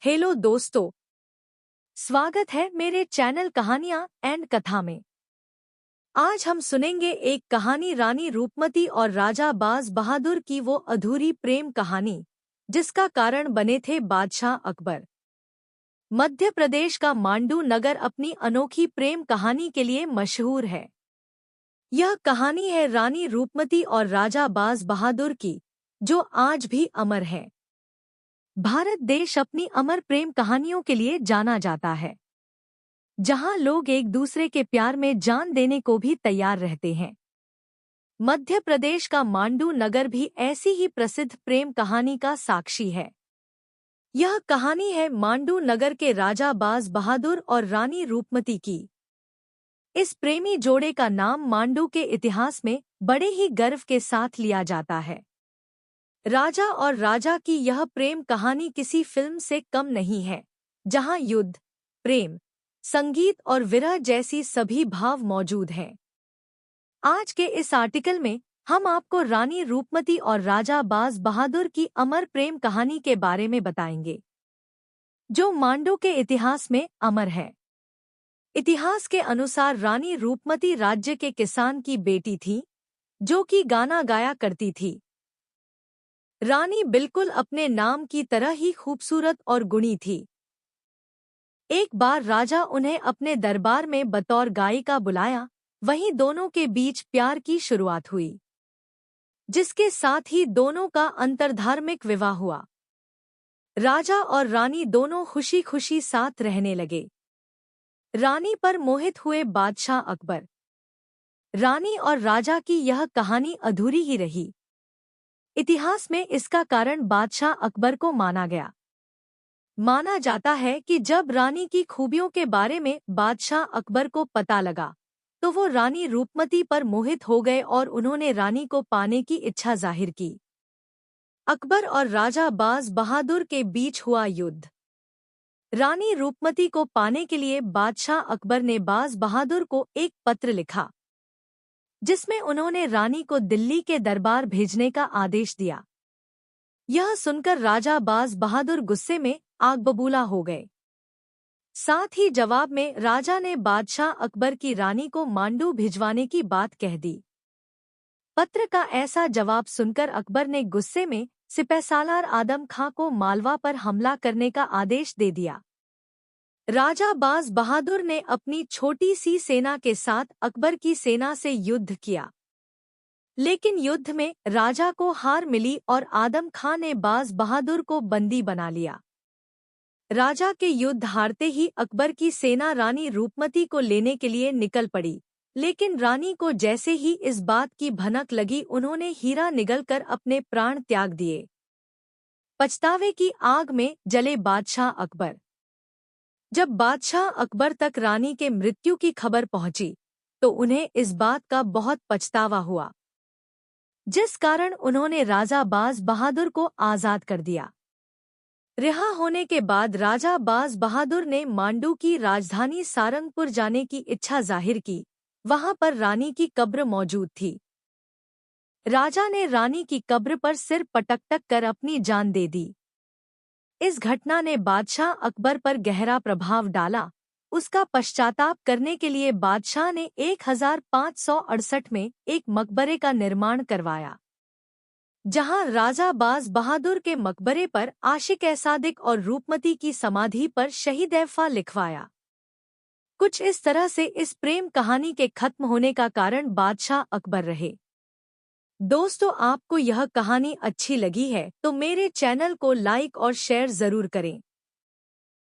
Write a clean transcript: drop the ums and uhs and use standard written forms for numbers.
Hello दोस्तों, स्वागत है मेरे चैनल कहानियां एंड कथा में। आज हम सुनेंगे एक कहानी रानी रूपमती और राजा बाज बहादुर की, वो अधूरी प्रेम कहानी जिसका कारण बने थे बादशाह अकबर। मध्य प्रदेश का मांडू नगर अपनी अनोखी प्रेम कहानी के लिए मशहूर है। यह कहानी है रानी रूपमती और राजा बाज बहादुर की, जो आज भी अमर है। भारत देश अपनी अमर प्रेम कहानियों के लिए जाना जाता है, जहां लोग एक दूसरे के प्यार में जान देने को भी तैयार रहते हैं। मध्य प्रदेश का मांडू नगर भी ऐसी ही प्रसिद्ध प्रेम कहानी का साक्षी है। यह कहानी है मांडू नगर के राजा बाज बहादुर और रानी रूपमती की। इस प्रेमी जोड़े का नाम मांडू के इतिहास में बड़े ही गर्व के साथ लिया जाता है। राजा और राजा की यह प्रेम कहानी किसी फिल्म से कम नहीं है, जहां युद्ध, प्रेम, संगीत और विरह जैसी सभी भाव मौजूद हैं। आज के इस आर्टिकल में हम आपको रानी रूपमती और राजा बाज बहादुर की अमर प्रेम कहानी के बारे में बताएंगे, जो मांडू के इतिहास में अमर है। इतिहास के अनुसार रानी रूपमती राज्य के किसान की बेटी थी, जो कि गाना गाया करती थी। रानी बिल्कुल अपने नाम की तरह ही खूबसूरत और गुणी थी। एक बार राजा उन्हें अपने दरबार में बतौर गायिका बुलाया। वहीं दोनों के बीच प्यार की शुरुआत हुई, जिसके साथ ही दोनों का अंतर्धार्मिक विवाह हुआ। राजा और रानी दोनों खुशी खुशी साथ रहने लगे। रानी पर मोहित हुए बादशाह अकबर। रानी और राजा की यह कहानी अधूरी ही रही। इतिहास में इसका कारण बादशाह अकबर को माना गया। माना जाता है कि जब रानी की खूबियों के बारे में बादशाह अकबर को पता लगा, तो वो रानी रूपमती पर मोहित हो गए और उन्होंने रानी को पाने की इच्छा जाहिर की। अकबर और राजा बाज बहादुर के बीच हुआ युद्ध। रानी रूपमती को पाने के लिए बादशाह अकबर ने बाज बहादुर को एक पत्र लिखा, जिसमें उन्होंने रानी को दिल्ली के दरबार भेजने का आदेश दिया। यह सुनकर राजा बाज बहादुर गुस्से में आग बबूला हो गए। साथ ही जवाब में राजा ने बादशाह अकबर की रानी को मांडू भिजवाने की बात कह दी। पत्र का ऐसा जवाब सुनकर अकबर ने गुस्से में सिपहसालार आदम खां को मालवा पर हमला करने का आदेश दे दिया। राजा बाज बहादुर ने अपनी छोटी सी सेना के साथ अकबर की सेना से युद्ध किया, लेकिन युद्ध में राजा को हार मिली और आदम खां ने बाज बहादुर को बंदी बना लिया। राजा के युद्ध हारते ही अकबर की सेना रानी रूपमती को लेने के लिए निकल पड़ी, लेकिन रानी को जैसे ही इस बात की भनक लगी, उन्होंने हीरा निगलकर अपने प्राण त्याग दिए। पछतावे की आग में जले बादशाह अकबर। जब बादशाह अकबर तक रानी के मृत्यु की खबर पहुंची, तो उन्हें इस बात का बहुत पछतावा हुआ, जिस कारण उन्होंने राजा बाज बहादुर को आजाद कर दिया। रिहा होने के बाद राजा बाज बहादुर ने मांडू की राजधानी सारंगपुर जाने की इच्छा जाहिर की। वहां पर रानी की कब्र मौजूद थी। राजा ने रानी की कब्र पर सिर पटक कर अपनी जान दे दी। इस घटना ने बादशाह अकबर पर गहरा प्रभाव डाला। उसका पश्चाताप करने के लिए बादशाह ने 1568 में एक मकबरे का निर्माण करवाया, जहां राजा बाज बहादुर के मकबरे पर आशिक-ए-सादिक और रूपमती की समाधि पर शहीद-ए-वफा लिखवाया। कुछ इस तरह से इस प्रेम कहानी के खत्म होने का कारण बादशाह अकबर रहे। दोस्तों, आपको यह कहानी अच्छी लगी है तो मेरे चैनल को लाइक और शेयर जरूर करें।